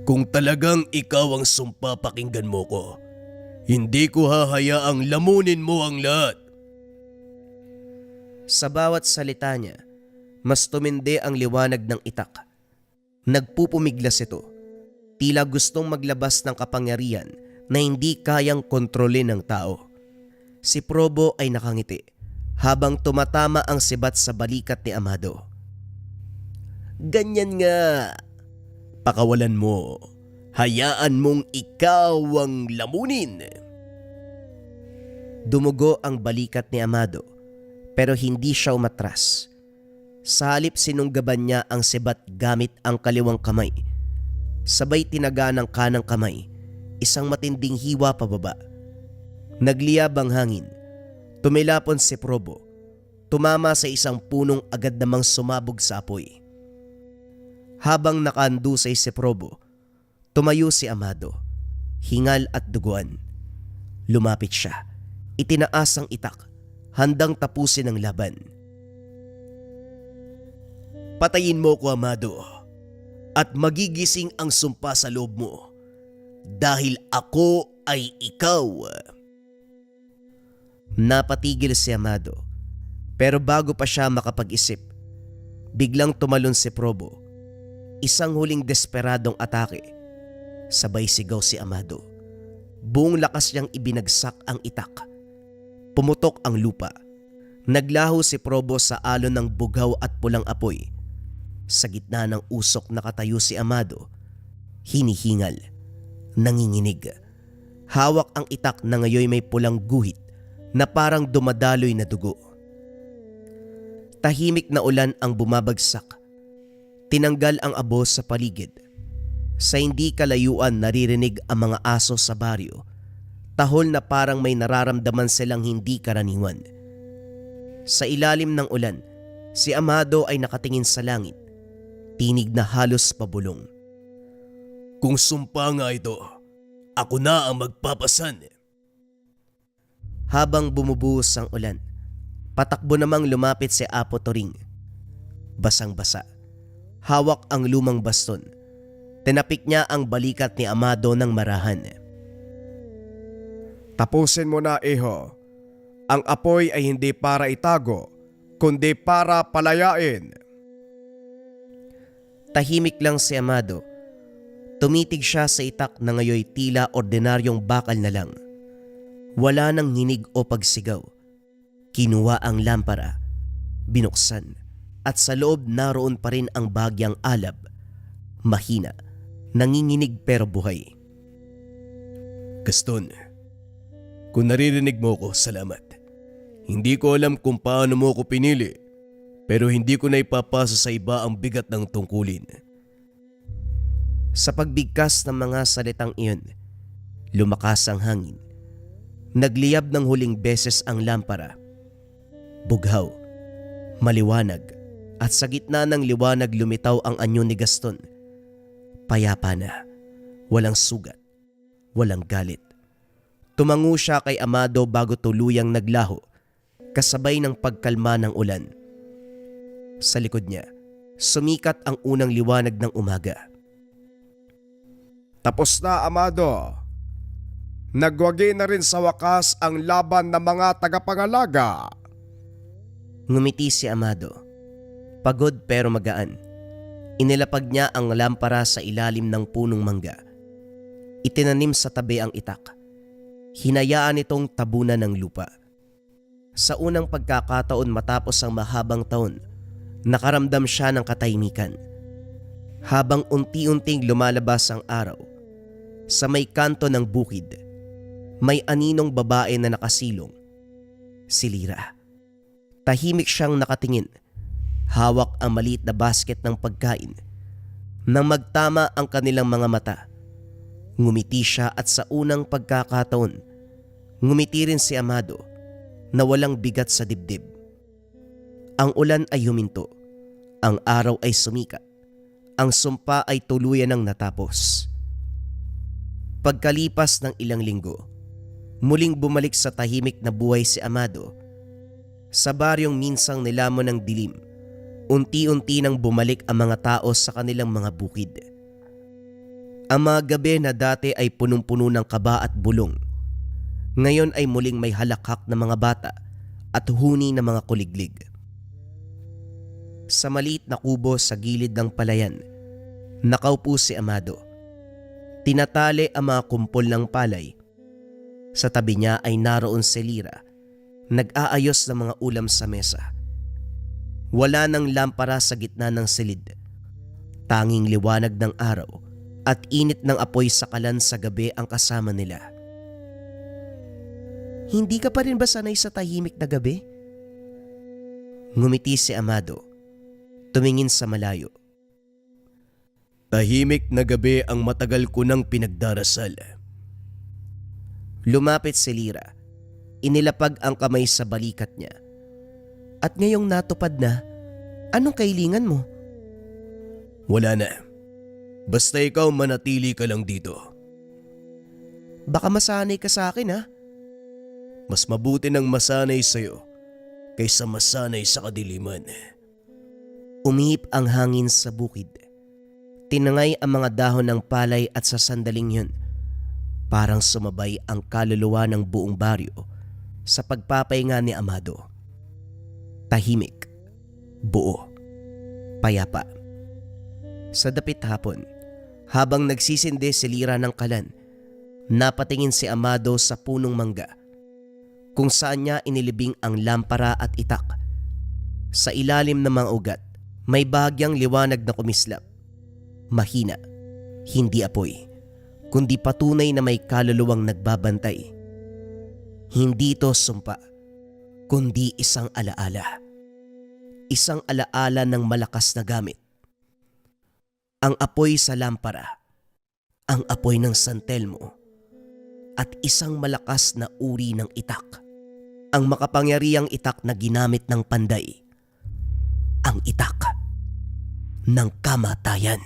Kung talagang ikaw ang sumpa, pakinggan mo ko. Hindi ko hahayaang lamunin mo ang lahat.
Sa bawat salita niya, mas tumindi ang liwanag ng itak. Nagpupumiglas ito, tila gustong maglabas ng kapangyarihan na hindi kayang kontrolin ng tao. Si Probo ay nakangiti habang tumatama ang sibat sa balikat ni Amado. Ganyan nga. Pakawalan mo. Hayaan mong ikaw ang lamunin. Dumugo ang balikat ni Amado pero hindi siya umatras. Sa halip sinunggaban niya ang sibat gamit ang kaliwang kamay. Sabay tinaga ng kanang kamay, isang matinding hiwa pababa. Nagliyab ang hangin. Tumilapon si Probo. Tumama sa isang punong agad namang sumabog sa apoy. Habang nakaandusay si Probo, tumayo si Amado, hingal at duguan. Lumapit siya, itinaas ang itak, handang tapusin ang laban. Patayin mo ko, Amado, at magigising ang sumpa sa loob mo, dahil ako ay ikaw. Napatigil si Amado, pero bago pa siya makapag-isip, biglang tumalon si Probo. Isang huling desperadong atake. Sabay sigaw si Amado. Buong lakas niyang ibinagsak ang itak. Pumutok ang lupa. Naglaho si Probo sa alon ng bughaw at pulang apoy. Sa gitna ng usok nakatayo si Amado. Hinihingal. Nanginginig. Hawak ang itak na ngayon may pulang guhit na parang dumadaloy na dugo. Tahimik na ulan ang bumabagsak. Tinanggal ang abo sa paligid. Sa hindi kalayuan naririnig ang mga aso sa baryo. Tahol na parang may nararamdaman silang hindi karaniwan. Sa ilalim ng ulan, si Amado ay nakatingin sa langit. Tinig na halos pabulong.
Kung sumpa nga ito, ako na ang magpapasan.
Habang bumubuhos ang ulan, patakbo namang lumapit si Apo Toring. Basang-basa. Hawak ang lumang baston. Tinapik niya ang balikat ni Amado ng marahan.
Tapusin mo na, iho. Ang apoy ay hindi para itago, kundi para palayain.
Tahimik lang si Amado. Tumitig siya sa itak na ngayoy tila ordinaryong bakal na lang. Wala nang hinig o pagsigaw. Kinuha ang lampara, binuksan, at sa loob naroon pa rin ang bagyang alab. Mahina, nanginginig pero buhay.
Gaston, kung naririnig mo ko, salamat. Hindi ko alam kung paano mo ko pinili, pero hindi ko na ipapasa sa iba ang bigat ng tungkulin.
Sa pagbigkas ng mga salitang iyon, lumakas ang hangin. Nagliyab ng huling beses ang lampara. Bughaw, maliwanag, at sa gitna ng liwanag lumitaw ang anyo ni Gaston. Payapa na, walang sugat, walang galit. Tumango siya kay Amado bago tuluyang naglaho, kasabay ng pagkalma ng ulan. Sa likod niya, sumikat ang unang liwanag ng umaga.
Tapos na, Amado. Nagwagi na rin sa wakas ang laban ng mga tagapangalaga.
Ngumiti si Amado. Pagod pero magaan. Inilapag niya ang lampara sa ilalim ng punong mangga. Itinanim sa tabi ang itak. Hinayaan itong tabunan ng lupa. Sa unang pagkakataon matapos ang mahabang taon, nakaramdam siya ng katahimikan. Habang unti-unting lumalabas ang araw, sa may kanto ng bukid, may aninong babae na nakasilong. Si Lira. Tahimik siyang nakatingin. Hawak ang maliit na basket ng pagkain. Nang magtama ang kanilang mga mata, ngumiti siya at sa unang pagkakataon, ngumiti rin si Amado na walang bigat sa dibdib. Ang ulan ay huminto. Ang araw ay sumikat. Ang sumpa ay tuluyan ng natapos. Pagkalipas ng ilang linggo, muling bumalik sa tahimik na buhay si Amado. Sa baryong minsang nilamon ng dilim, unti-unti nang bumalik ang mga tao sa kanilang mga bukid. Ang mga gabi na dati ay punong-puno ng kaba at bulong, ngayon ay muling may halakhak na mga bata at huni na mga kuliglig. Sa maliit na kubo sa gilid ng palayan, nakaupo si Amado. Tinatali ang mga kumpol ng palay. Sa tabi niya ay naroon si Lira, nag-aayos ng mga ulam sa mesa. Wala nang lampara sa gitna ng silid. Tanging liwanag ng araw at init ng apoy sa kalan sa gabi ang kasama nila. Hindi ka pa rin ba sanay sa tahimik na gabi? Ngumiti si Amado, tumingin sa malayo.
Tahimik na gabi ang matagal ko nang pinagdarasal.
Lumapit si Lira, inilapag ang kamay sa balikat niya. At ngayong natupad na, anong kailingan mo?
Wala na. Basta ikaw manatili ka lang dito.
Baka masanay ka sa akin ha?
Mas mabuti nang masanay sa'yo kaysa masanay sa kadiliman.
Umihip ang hangin sa bukid. Tinangay ang mga dahon ng palay at sa sandaling yun, parang sumabay ang kaluluwa ng buong baryo sa pagpapahinga ni Amado. Tahimik, buo, payapa. Sa dapit hapon, habang nagsisindi si Lira ng kalan, napatingin si Amado sa punong mangga, kung saan niya inilibing ang lampara at itak. Sa ilalim ng mga ugat, may bahagyang liwanag na kumislap. Mahina, hindi apoy, kundi patunay na may kaluluwang nagbabantay. Hindi ito sumpa, kundi isang alaala. Isang alaala ng malakas na gamit. Ang apoy sa lampara, ang apoy ng santelmo, at isang malakas na uri ng itak. Ang makapangyarihang itak na ginamit ng panday. Ang itak ng kamatayan.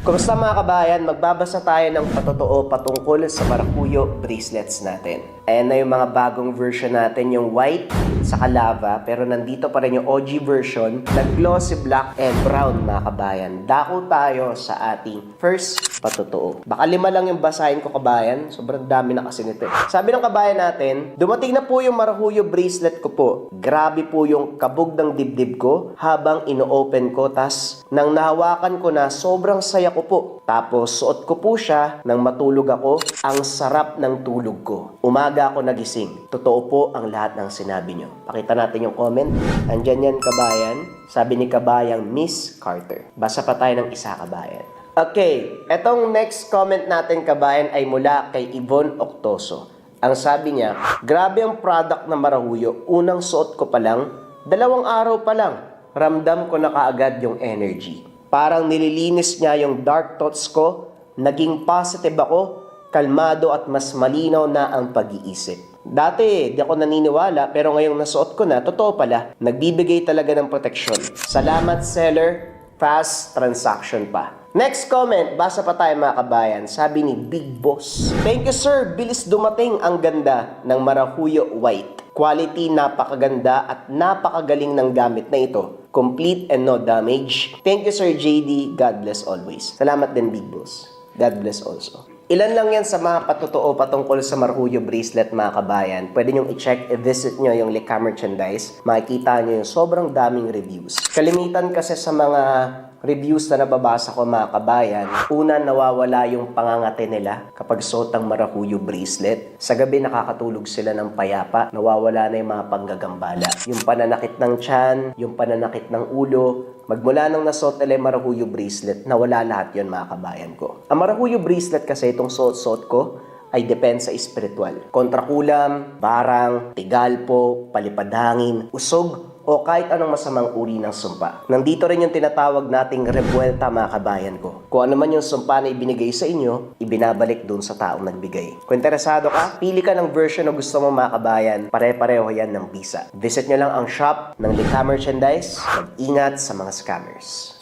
Kumusta mga kabayan? Magbabasa tayo ng patotoo patungkol sa marakuyo bracelets natin. Ayan na yung mga bagong version natin, yung white sa lava, pero nandito pa rin yung OG version na glossy black and brown mga kabayan. Dako tayo sa ating first patotoo. Baka 5 lang yung basahin ko kabayan, sobrang dami na kasi nito. Sabi ng kabayan natin, dumating na po yung marakuyo bracelet ko po. Grabe po yung kabog ng dibdib ko habang ino-open ko, tas nang nahawakan ko na sobrang saya ko po. Tapos suot ko po siya nang matulog ako. Ang sarap ng tulog ko. Umaga ako nagising. Totoo po ang lahat ng sinabi nyo. Pakita natin yung comment. Andyan yan kabayan. Sabi ni kabayang Miss Carter. Basa pa tayo ng isa kabayan. Okay, etong next comment natin kabayan ay mula kay Yvonne Octoso. Ang sabi niya, grabe ang product na marahuyo. Unang suot ko pa lang, 2 araw pa lang, ramdam ko na kaagad yung energy. Parang nililinis niya yung dark thoughts ko, naging positive ako, kalmado at mas malinaw na ang pag-iisip. Dati, di ako naniniwala pero ngayong nasuot ko na, totoo pala, nagbibigay talaga ng proteksyon. Salamat seller, fast transaction pa. Next comment, basa pa tayo mga kabayan. Sabi ni Big Boss, thank you sir, bilis dumating, ang ganda ng marahuyo white. Quality napakaganda at napakagaling ng gamit na ito. Complete and no damage. Thank you Sir JD, God bless always. Salamat din Big Boss. God bless also. Ilan lang yan sa mga patotoo patungkol sa marahuyo bracelet mga kabayan. Pwede nyong i-check, i-visit nyo yung Lika Merchandise. Makikita nyo yung sobrang daming reviews. Kalimitan kasi sa mga reviews na nababasa ko mga kabayan, una nawawala yung pangangati nila kapag suot ang marahuyo bracelet. Sa gabi nakakatulog sila ng payapa, nawawala na yung mga panggagambala. Yung pananakit ng tiyan, yung pananakit ng ulo, magmula nang nasuot nila yung marahuyo bracelet, nawala lahat yun mga kabayan ko. Ang marahuyo bracelet kasi itong suot-suot ko ay depende sa espiritual. Kontrakulam, barang, tigalpo, palipadhangin, usog, o kahit anong masamang uri ng sumpa. Nandito rin yung tinatawag nating rebuelta mga kabayan ko. Kung ano man yung sumpa na ibinigay sa inyo, ibinabalik dun sa taong nagbigay. Kung interesado ka, pili ka ng version na gusto mo mga kabayan, pare-pareho yan ng bisa. Visit nyo lang ang shop ng Lika Merchandise. Mag-ingat sa mga scammers.